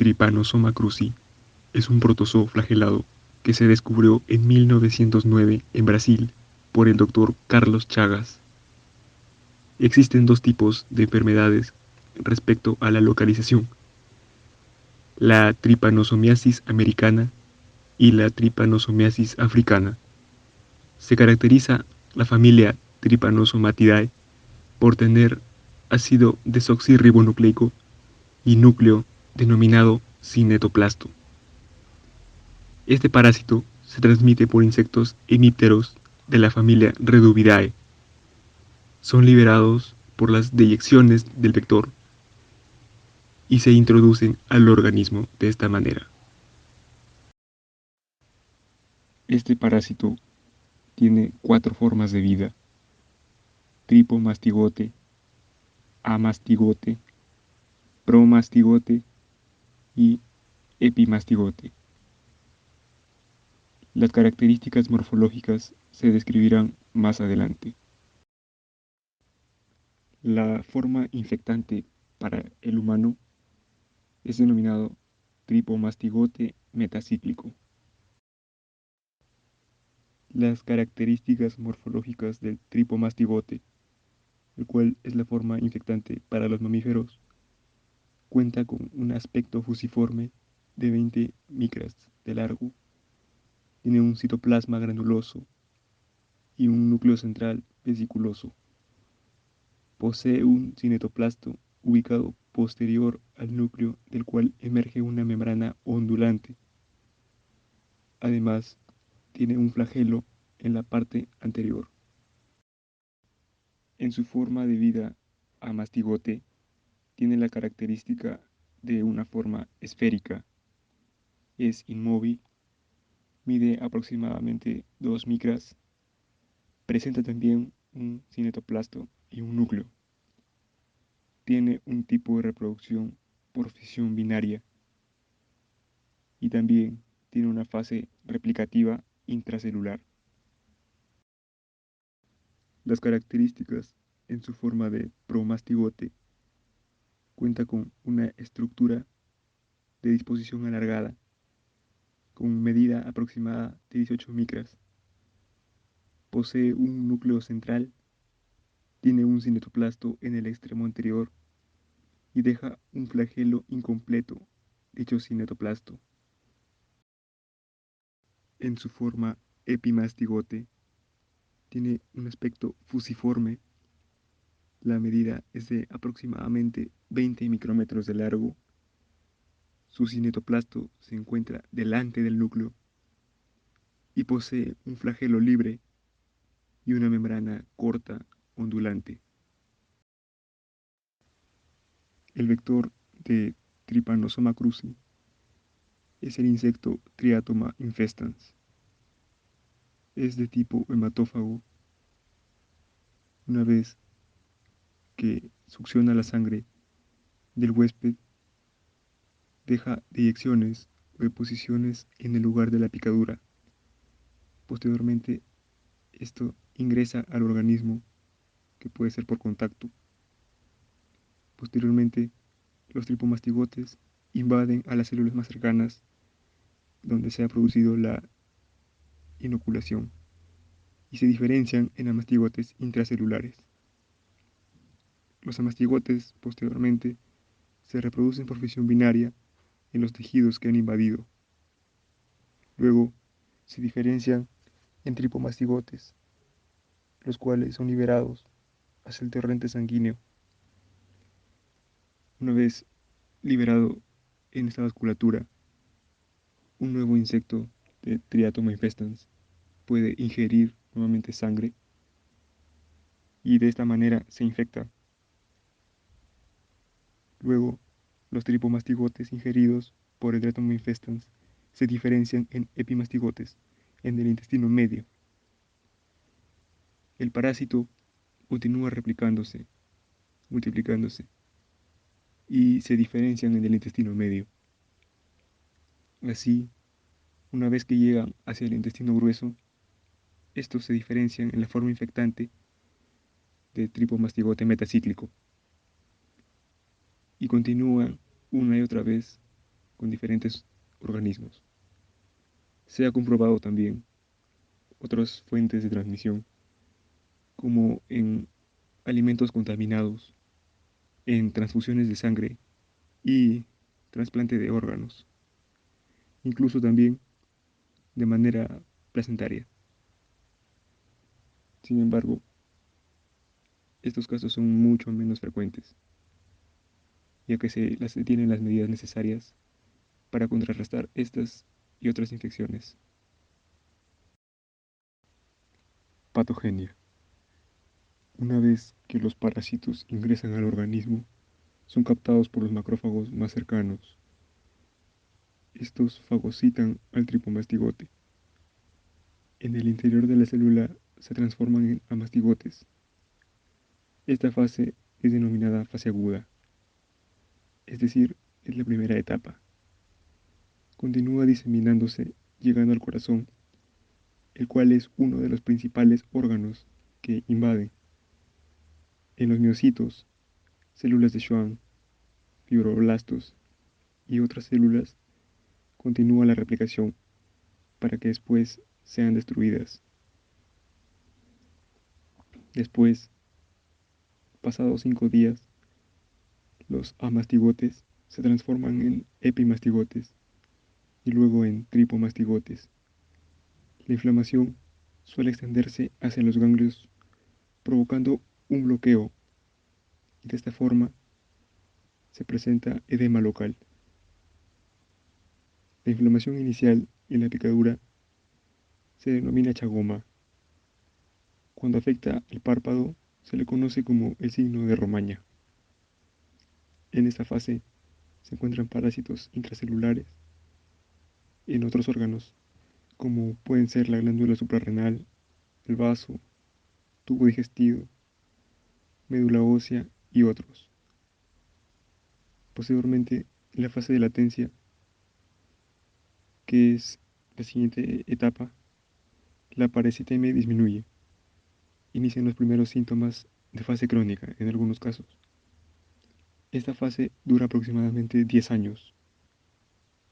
Trypanosoma cruzi es un protozoo flagelado que se descubrió en 1909 en Brasil por el Dr. Carlos Chagas. Existen dos tipos de enfermedades respecto a la localización: la tripanosomiasis americana y la tripanosomiasis africana. Se caracteriza la familia Trypanosomatidae por tener ácido desoxirribonucleico y núcleo denominado cinetoplasto. Este parásito se transmite por insectos hemípteros de la familia Reduvidae. Son liberados por las deyecciones del vector y se introducen al organismo de esta manera. Este parásito tiene 4 formas de vida: tripomastigote, amastigote, promastigote y epimastigote. Las características morfológicas se describirán más adelante. La forma infectante para el humano es denominado tripomastigote metacíclico. Las características morfológicas del tripomastigote, el cual es la forma infectante para los mamíferos, cuenta con un aspecto fusiforme de 20 micras de largo, tiene un citoplasma granuloso y un núcleo central vesiculoso. Posee un cinetoplasto ubicado posterior al núcleo, del cual emerge una membrana ondulante. Además, tiene un flagelo en la parte anterior. En su forma de vida amastigote, tiene la característica de una forma esférica. Es inmóvil, mide aproximadamente 2 micras, presenta también un cinetoplasto y un núcleo. Tiene un tipo de reproducción por fisión binaria y también tiene una fase replicativa intracelular. Las características en su forma de promastigote cuenta con una estructura de disposición alargada con medida aproximada de 18 micras. Posee un núcleo central, tiene un cinetoplasto en el extremo anterior y deja un flagelo incompleto, dicho cinetoplasto. En su forma epimastigote, tiene un aspecto fusiforme. La medida es de aproximadamente 20 micrómetros de largo. Su cinetoplasto se encuentra delante del núcleo y posee un flagelo libre y una membrana corta ondulante. El vector de Trypanosoma cruzi es el insecto Triatoma infestans. Es de tipo hematófago. Una vez que succiona la sangre del huésped, deja deyecciones o deposiciones en el lugar de la picadura. Posteriormente, esto ingresa al organismo, que puede ser por contacto. Posteriormente, los tripomastigotes invaden a las células más cercanas donde se ha producido la inoculación y se diferencian en amastigotes intracelulares. Los amastigotes, posteriormente, se reproducen por fisión binaria en los tejidos que han invadido. Luego, se diferencian en tripomastigotes, los cuales son liberados hacia el torrente sanguíneo. Una vez liberado en esta vasculatura, un nuevo insecto de Triatoma infestans puede ingerir nuevamente sangre y de esta manera se infecta. Luego, los tripomastigotes ingeridos por el Triatoma infestans se diferencian en epimastigotes en el intestino medio. El parásito continúa replicándose, multiplicándose, y se diferencian en el intestino medio. Así, una vez que llegan hacia el intestino grueso, estos se diferencian en la forma infectante de tripomastigote metacíclico y continúan una y otra vez con diferentes organismos. Se ha comprobado también otras fuentes de transmisión, como en alimentos contaminados, en transfusiones de sangre y trasplante de órganos, incluso también de manera placentaria. Sin embargo, estos casos son mucho menos frecuentes, ya que se tienen las medidas necesarias para contrarrestar estas y otras infecciones. Patogenia. Una vez que los parásitos ingresan al organismo, son captados por los macrófagos más cercanos. Estos fagocitan al tripomastigote. En el interior de la célula se transforman en amastigotes. Esta fase es denominada fase aguda, es decir, es la primera etapa. Continúa diseminándose llegando al corazón, el cual es uno de los principales órganos que invaden. En los miocitos, células de Schwann, fibroblastos y otras células, continúa la replicación para que después sean destruidas. Después, pasados 5 días, los amastigotes se transforman en epimastigotes y luego en tripomastigotes. La inflamación suele extenderse hacia los ganglios, provocando un bloqueo, y de esta forma se presenta edema local. La inflamación inicial y la picadura se denomina chagoma. Cuando afecta el párpado se le conoce como el signo de Romaña. En esta fase se encuentran parásitos intracelulares en otros órganos, como pueden ser la glándula suprarrenal, el vaso, tubo digestivo, médula ósea y otros. Posteriormente, en la fase de latencia, que es la siguiente etapa, la parasitemia disminuye. Inician los primeros síntomas de fase crónica en algunos casos. Esta fase dura aproximadamente 10 años.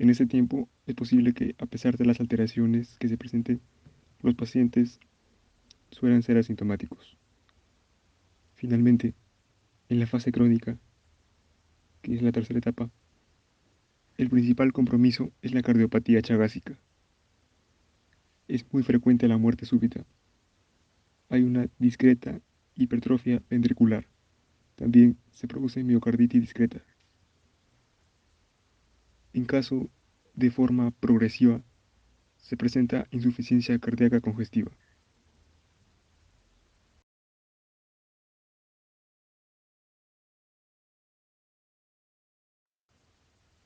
En ese tiempo es posible que, a pesar de las alteraciones que se presenten, los pacientes suelen ser asintomáticos. Finalmente, en la fase crónica, que es la tercera etapa, el principal compromiso es la cardiopatía chagásica. Es muy frecuente la muerte súbita. Hay una discreta hipertrofia ventricular. También se produce miocarditis discreta. En caso de forma progresiva, se presenta insuficiencia cardíaca congestiva.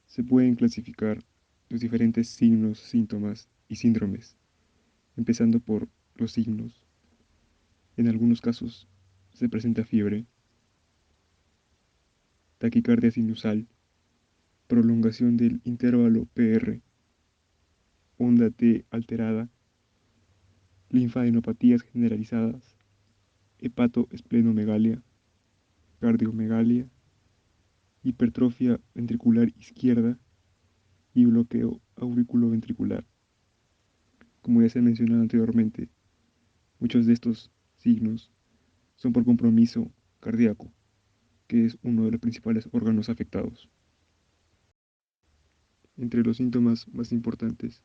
Se pueden clasificar los diferentes signos, síntomas y síndromes, empezando por los signos. En algunos casos se presenta fiebre, taquicardia sinusal, prolongación del intervalo PR, onda T alterada, linfadenopatías generalizadas, hepatoesplenomegalia, cardiomegalia, hipertrofia ventricular izquierda y bloqueo auriculoventricular. Como ya se ha mencionado anteriormente, muchos de estos signos son por compromiso cardíaco, que es uno de los principales órganos afectados. Entre los síntomas más importantes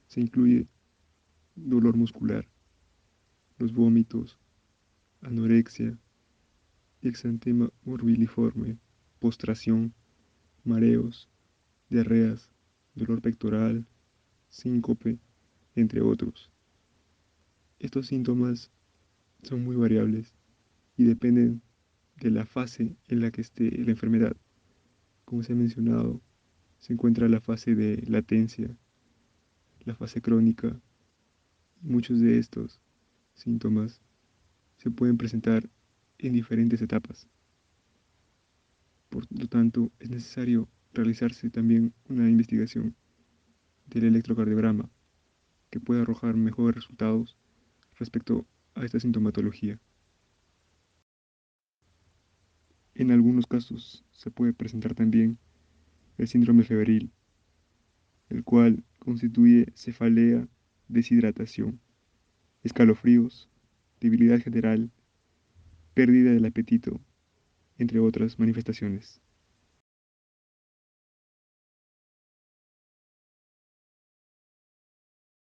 se incluye dolor muscular, los vómitos, anorexia, exantema morbiliforme, postración, mareos, diarreas, dolor pectoral, síncope, entre otros. Estos síntomas son muy variables y dependen de la fase en la que esté la enfermedad. Como se ha mencionado, se encuentra la fase de latencia, la fase crónica, y muchos de estos síntomas se pueden presentar en diferentes etapas. Por lo tanto, es necesario realizarse también una investigación del electrocardiograma que pueda arrojar mejores resultados respecto a esta sintomatología. En algunos casos se puede presentar también el síndrome febril, el cual constituye cefalea, deshidratación, escalofríos, debilidad general, pérdida del apetito, entre otras manifestaciones.